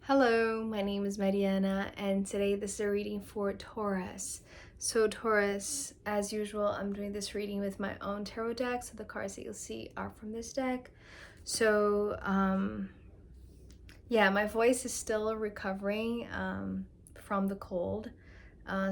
Hello, my name is Mariana, and today this is a reading for Taurus. So Taurus, as usual, I'm doing this reading with my own tarot deck, so the cards that you'll see are from this deck. So, yeah, my voice is still recovering from the cold.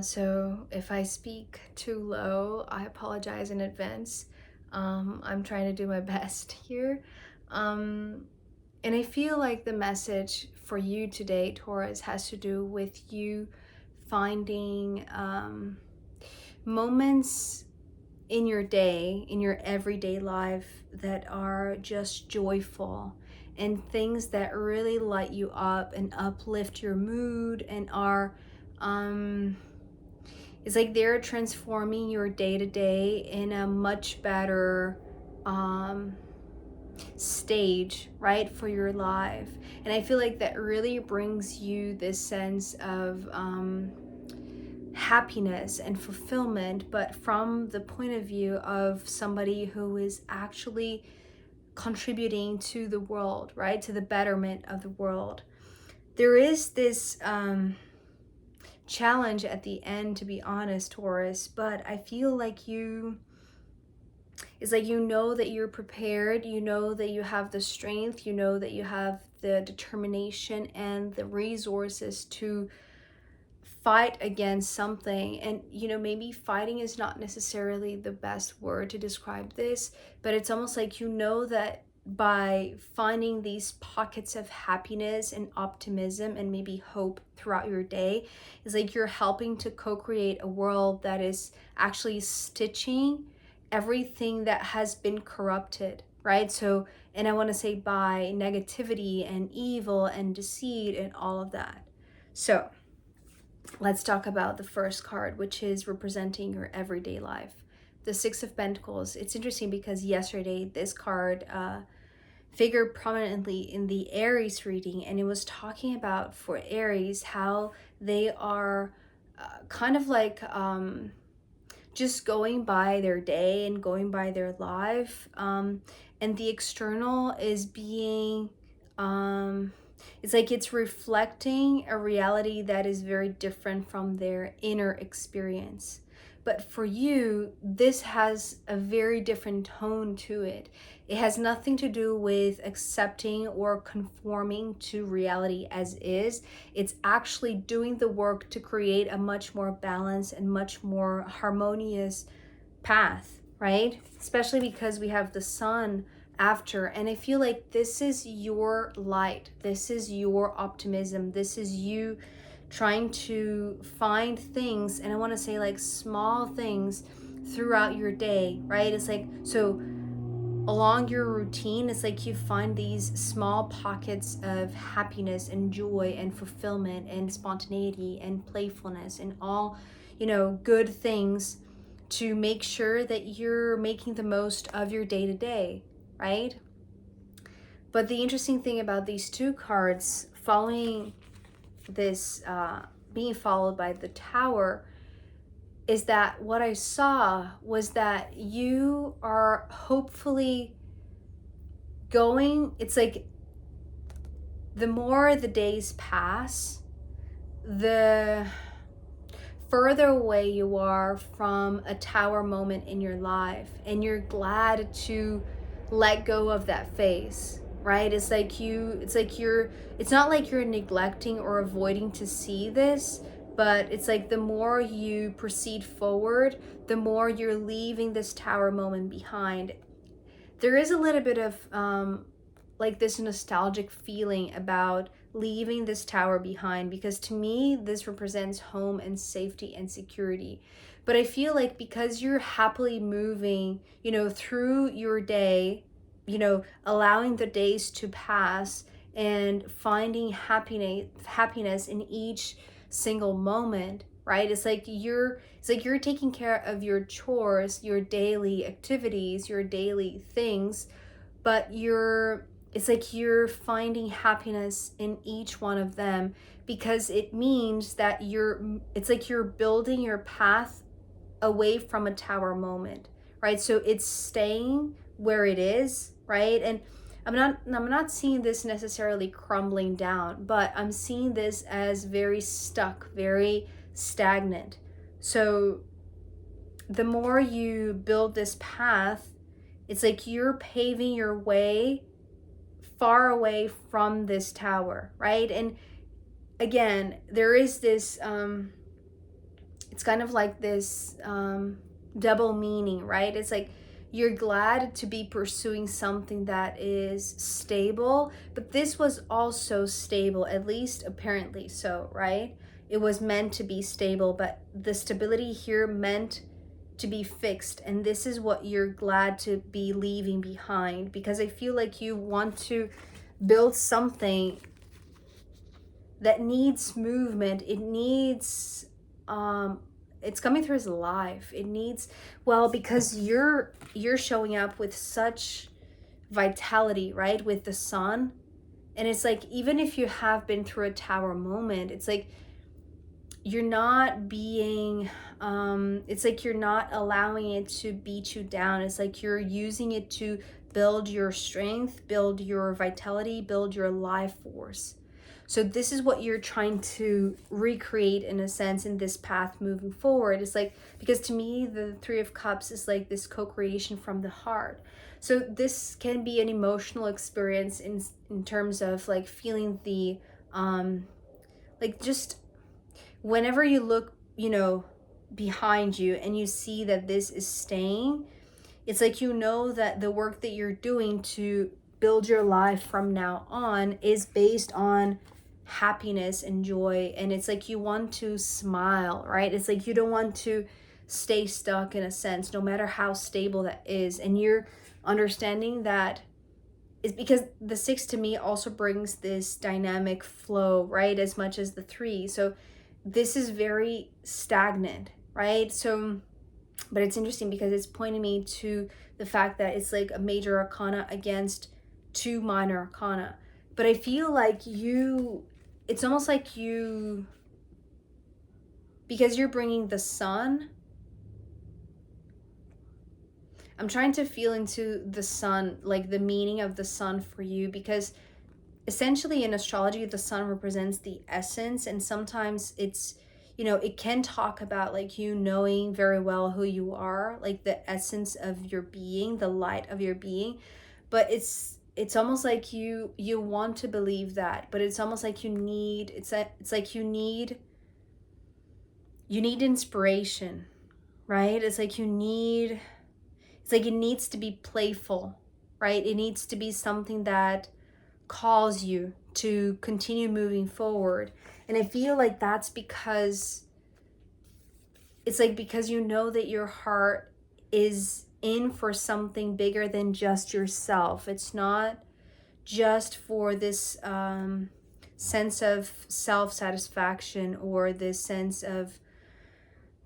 So if I speak too low, I apologize in advance. I'm trying to do my best here. And I feel like the message for you today, Taurus, has to do with you finding moments in your day, in your everyday life, that are just joyful and things that really light you up and uplift your mood and are it's like they're transforming your day to day in a much better stage, right, for your life. And I feel like that really brings you this sense of happiness and fulfillment, but from the point of view of somebody who is actually contributing to the world, right, to the betterment of the world. There is this challenge at the end, to be honest, Taurus, but I feel like it's like you know that you're prepared, you know that you have the strength, you know that you have the determination and the resources to fight against something. And maybe fighting is not necessarily the best word to describe this, but it's almost like that by finding these pockets of happiness and optimism and maybe hope throughout your day, is like you're helping to co-create a world that is actually stitching everything that has been corrupted, right? So, and I want to say by negativity and evil and deceit and all of that. So let's talk about the first card, which is representing your everyday life. The Six of Pentacles. It's interesting because yesterday this card figured prominently in the Aries reading, and it was talking about, for Aries, how they are kind of like just going by their day and going by their life, and the external is being it's like it's reflecting a reality that is very different from their inner experience. But for you, this has a very different tone to it. It has nothing to do with accepting or conforming to reality as is. It's actually doing the work to create a much more balanced and much more harmonious path, right? Especially because we have the sun after. And I feel like this is your light. This is your optimism. This is you trying to find things, and I want to say like small things throughout your day, right? It's like, so along your routine, it's like you find these small pockets of happiness and joy and fulfillment and spontaneity and playfulness and all, good things to make sure that you're making the most of your day to day, right? But the interesting thing about these two cards, following this, being followed by the Tower, is that what I saw was that you are hopefully going, it's like the more the days pass, the further away you are from a Tower moment in your life, and you're glad to let go of that phase, right? It's not like you're neglecting or avoiding to see this, but it's like the more you proceed forward, the more you're leaving this Tower moment behind. There is a little bit of like this nostalgic feeling about leaving this tower behind, because to me this represents home and safety and security. But I feel like because you're happily moving, through your day, allowing the days to pass and finding happiness in each single moment, right? It's like you're taking care of your chores, your daily activities, your daily things, but it's like you're finding happiness in each one of them, because it means that it's like you're building your path away from a Tower moment, right? So it's staying where it is, right? And I'm not seeing this necessarily crumbling down, but I'm seeing this as very stuck, very stagnant. So the more you build this path, it's like you're paving your way far away from this tower, right? And again, there is this it's kind of like this double meaning, right? It's like you're glad to be pursuing something that is stable, but this was also stable, at least apparently so, right? It was meant to be stable, but the stability here meant to be fixed, and this is what you're glad to be leaving behind, because I feel like you want to build something that needs movement. It needs it's coming through as life. It needs, well, because you're showing up with such vitality, right, with the sun. And it's like, even if you have been through a tower moment, it's like you're not being it's like you're not allowing it to beat you down. It's like you're using it to build your strength, build your vitality, build your life force. So this is what you're trying to recreate, in a sense, in this path moving forward. It's like, because to me the Three of Cups is like this co-creation from the heart. So this can be an emotional experience in terms of like feeling the like, just whenever you look, you know, behind you and you see that this is staying, it's like, you know, that the work that you're doing to build your life from now on is based on happiness and joy. And it's like you want to smile, right? It's like you don't want to stay stuck, in a sense, no matter how stable that is. And you're understanding that is because the Six to me also brings this dynamic flow, right, as much as the Three. So this is very stagnant, right? So, but it's interesting because it's pointing me to the fact that it's like a major arcana against two minor arcana. But I feel like it's almost like because you're bringing the sun, I'm trying to feel into the sun, like the meaning of the sun for you, because essentially in astrology the sun represents the essence, and sometimes it's, you know, it can talk about like you knowing very well who you are, like the essence of your being, the light of your being. But it's almost like you want to believe that, but it's almost like you need, it's like you need inspiration, right? It's like it's like it needs to be playful, right? It needs to be something that calls you to continue moving forward. And I feel like that's because it's like, because you know that your heart is in for something bigger than just yourself. It's not just for this sense of self-satisfaction or this sense of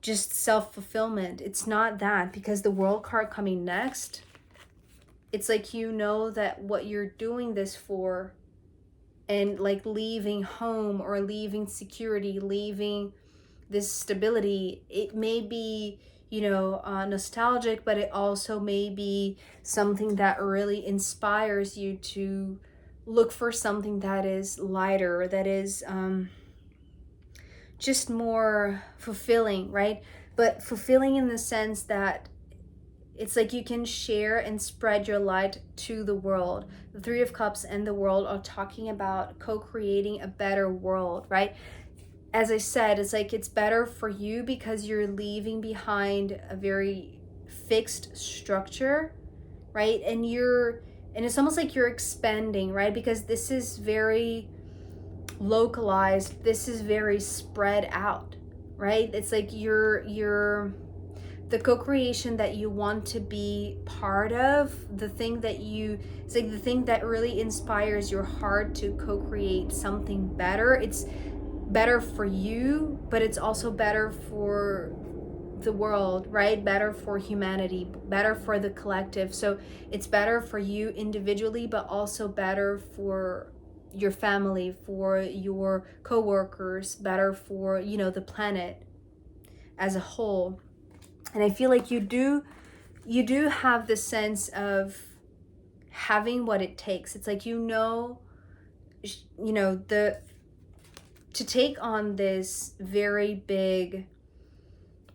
just self-fulfillment. It's not that, because the World card coming next, it's like, you know, that what you're doing this for, and like leaving home or leaving security, leaving this stability, it may be, you know, nostalgic, but it also may be something that really inspires you to look for something that is lighter, that is just more fulfilling, right? But fulfilling in the sense that it's like you can share and spread your light to the world. The Three of Cups and the world are talking about co-creating a better world, right? As I said, it's like it's better for you because you're leaving behind a very fixed structure, right? And it's almost like you're expanding, right? Because this is very localized. This is very spread out, right? It's like you're the co-creation that you want to be part of, it's like the thing that really inspires your heart to co-create something better. It's better for you, but it's also better for the world, right? Better for humanity, better for the collective. So it's better for you individually, but also better for your family, for your co-workers, better for, you know, the planet as a whole. And I feel like you do have the sense of having what it takes. It's like, to take on this very big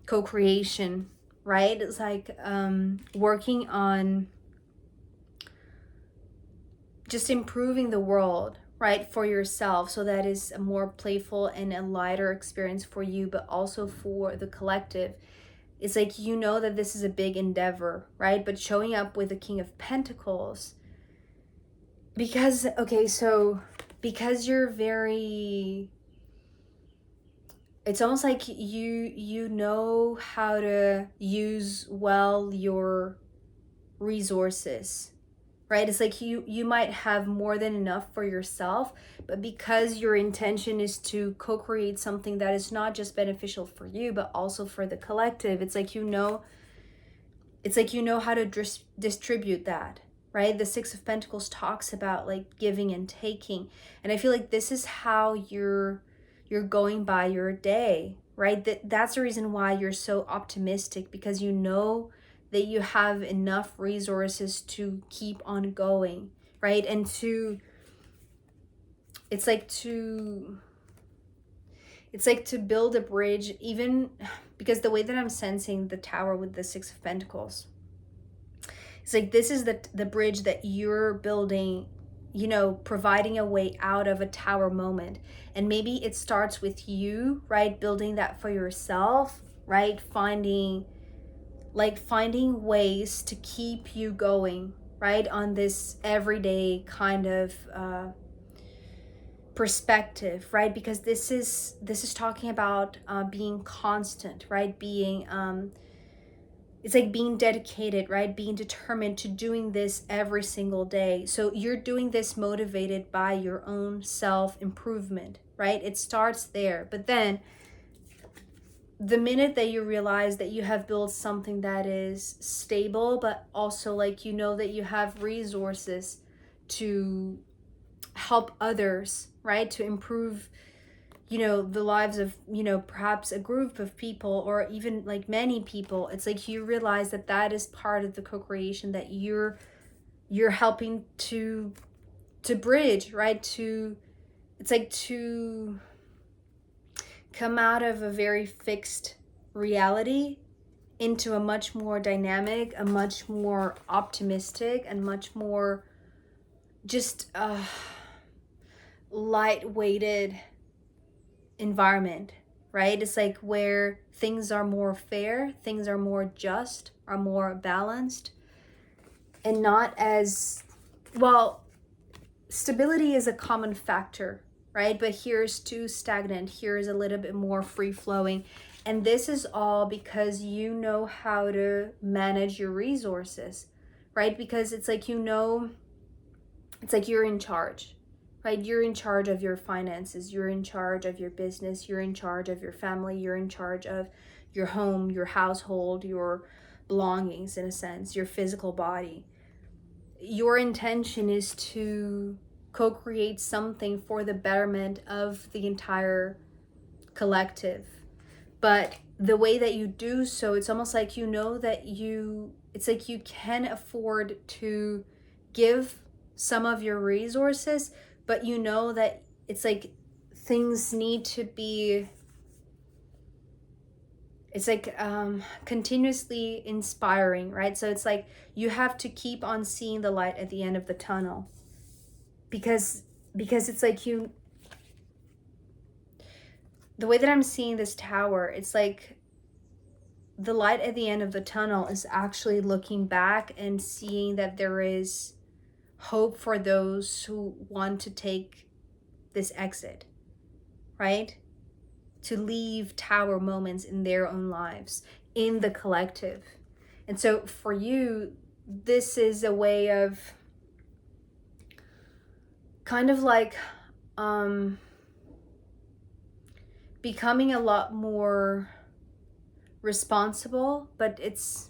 co-creation, right? It's like working on just improving the world, right, for yourself, so that is a more playful and a lighter experience for you, but also for the collective. It's like, that this is a big endeavor, right? But showing up with the King of Pentacles, because you're very, it's almost like you know how to use well your resources, right? It's like you might have more than enough for yourself, but because your intention is to co-create something that is not just beneficial for you, but also for the collective, it's like how to distribute that, right? The Six of Pentacles talks about like giving and taking, and I feel like this is how you're going by your day, right? That's the reason why you're so optimistic, because you know that you have enough resources to keep on going, right? And it's like to build a bridge, even because the way that I'm sensing the Tower with the Six of Pentacles, it's like this is the bridge that you're building, providing a way out of a tower moment. And maybe it starts with you, right? Building that for yourself, right? Finding ways to keep you going, right? On this everyday kind of perspective, right? Because this is talking about being constant, right? Being it's like being dedicated, right? Being determined to doing this every single day. So you're doing this motivated by your own self-improvement, right? It starts there. But then the minute that you realize that you have built something that is stable, but also like, that you have resources to help others, right? To improve the lives of perhaps a group of people, or even like many people. It's like you realize that is part of the co-creation that you're helping to bridge, right? It's like to come out of a very fixed reality into a much more dynamic, a much more optimistic, and much more just light-weighted environment, right? It's like where things are more fair, things are more just, are more balanced, and not as well. Stability is a common factor, right? But here's too stagnant, here's a little bit more free flowing. And this is all because you know how to manage your resources, right? Because it's like, it's like you're in charge, right? You're in charge of your finances, you're in charge of your business, you're in charge of your family, you're in charge of your home, your household, your belongings, in a sense, your physical body. Your intention is to co-create something for the betterment of the entire collective. But the way that you do so, it's almost like that it's like you can afford to give some of your resources, but that it's like things need to be, it's like continuously inspiring, right? So it's like you have to keep on seeing the light at the end of the tunnel, because it's like the way that I'm seeing this tower, it's like the light at the end of the tunnel is actually looking back and seeing that there is hope for those who want to take this exit, right? To leave tower moments in their own lives, in the collective. And so for you, this is a way of kind of like becoming a lot more responsible, but it's,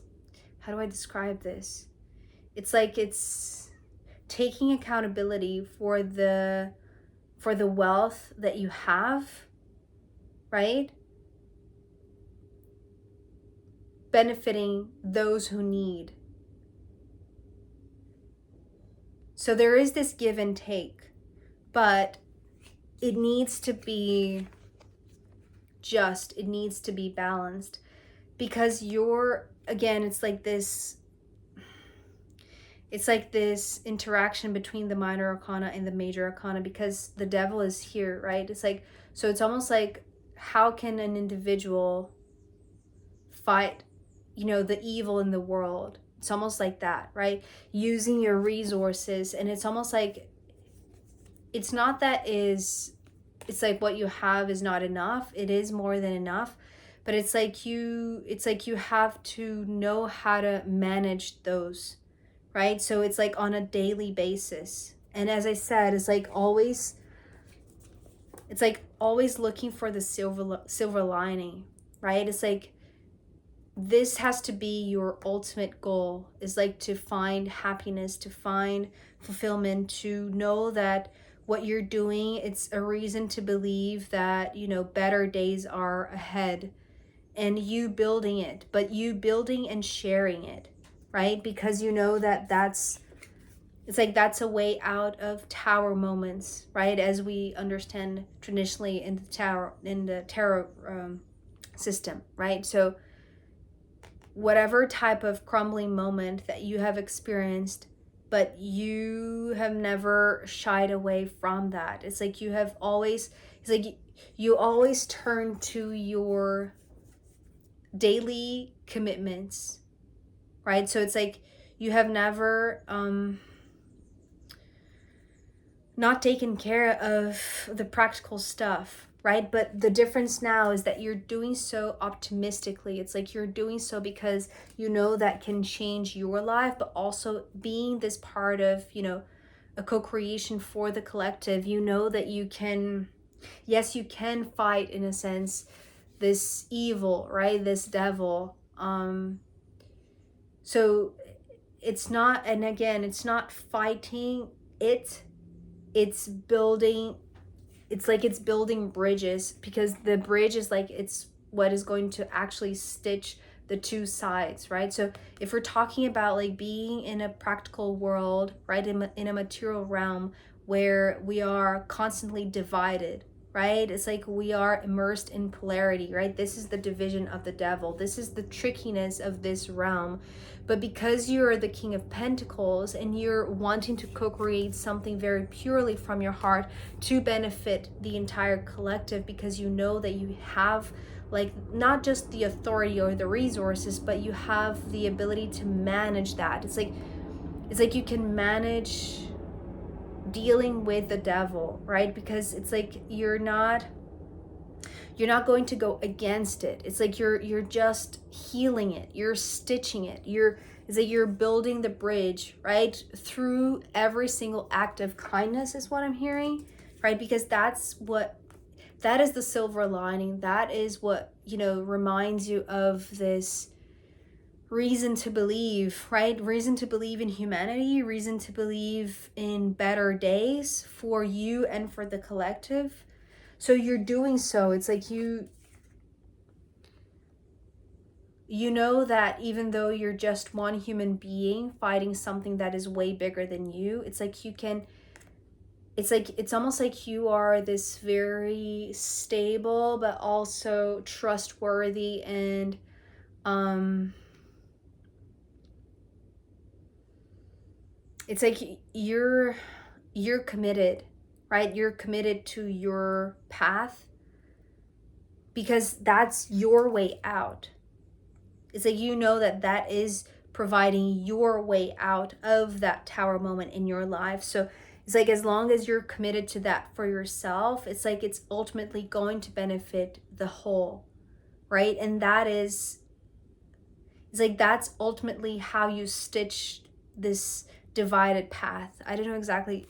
how do I describe this? It's like it's taking accountability for the wealth that you have, right? Benefiting those who need. So there is this give and take, but it needs to be just, it needs to be balanced, because you're, again, it's like this interaction between the minor arcana and the major arcana, because the devil is here, right? It's like, so it's almost like, how can an individual fight, the evil in the world? It's almost like that, right? Using your resources. And it's almost like, it's not that it's like what you have is not enough. It is more than enough. But it's like you have to know how to manage those, right? So it's like on a daily basis. And as I said, it's like always looking for the silver lining, right? It's like, this has to be your ultimate goal, is like to find happiness, to find fulfillment, to know that what you're doing, it's a reason to believe that, better days are ahead, and you building it, but you building and sharing it, right? Because that's a way out of tower moments, right? As we understand traditionally in the tarot system, right? So whatever type of crumbling moment that you have experienced, but you have never shied away from that. It's like you always turn to your daily commitments, right? So it's like you have never not taken care of the practical stuff, right? But the difference now is that you're doing so optimistically. It's like you're doing so because that can change your life, but also being this part of, a co-creation for the collective. That you can, yes, you can fight, in a sense, this evil, right? This devil. So it's not, and again, it's not fighting it. It's building bridges, because the bridge is like, it's what is going to actually stitch the two sides, right? So if we're talking about like being in a practical world, right, in a material realm where we are constantly divided, right? It's like we are immersed in polarity, right? This is the division of the devil. This is the trickiness of this realm. But because you're the King of Pentacles and you're wanting to co-create something very purely from your heart to benefit the entire collective, because that you have like not just the authority or the resources, but you have the ability to manage that. It's like you can manage dealing with the devil, right? Because it's like you're not going to go against it. It's like you're just healing it, you're stitching it, it's like you're building the bridge, right, through every single act of kindness, is what I'm hearing, right? Because that is the silver lining. That is what reminds you of this reason to believe, right? Reason to believe in humanity, reason to believe in better days for you and for the collective. So you're doing so. It's like you know that even though you're just one human being fighting something that is way bigger than you, it's like it's almost like you are this very stable but also trustworthy and it's like you're committed, right? You're committed to your path because that's your way out. It's like that is providing your way out of that tower moment in your life. So it's like as long as you're committed to that for yourself, it's like it's ultimately going to benefit the whole, right? And it's like that's ultimately how you stitch this divided path. I don't know exactly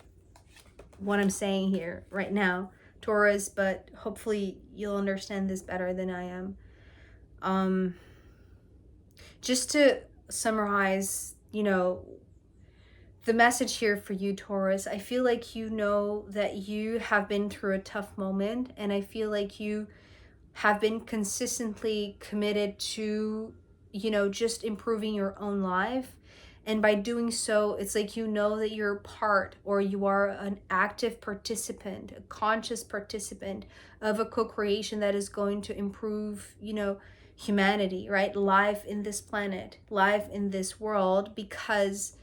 what I'm saying here right now, Taurus, but hopefully you'll understand this better than I am. Just to summarize, the message here for you, Taurus, I feel like that you have been through a tough moment, and I feel like you have been consistently committed to, just improving your own life. And by doing so, it's like you know that you're part, or you are an active participant, a conscious participant of a co-creation that is going to improve, you know, humanity, right? Life in this planet, life in this world, because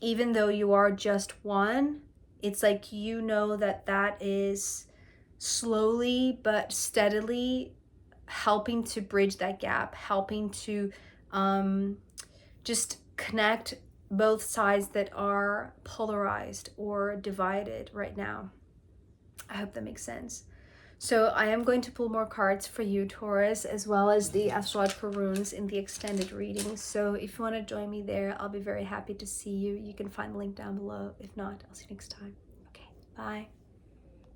even though you are just one, it's like you know that that is slowly but steadily helping to bridge that gap, helping to just connect both sides that are polarized or divided right now. I hope that makes sense. So I am going to pull more cards for you, Taurus, as well as the astrological runes in the extended reading. So if you want to join me there, I'll be very happy to see you. You can find the link down below. If not, I'll see you next time. Okay, bye.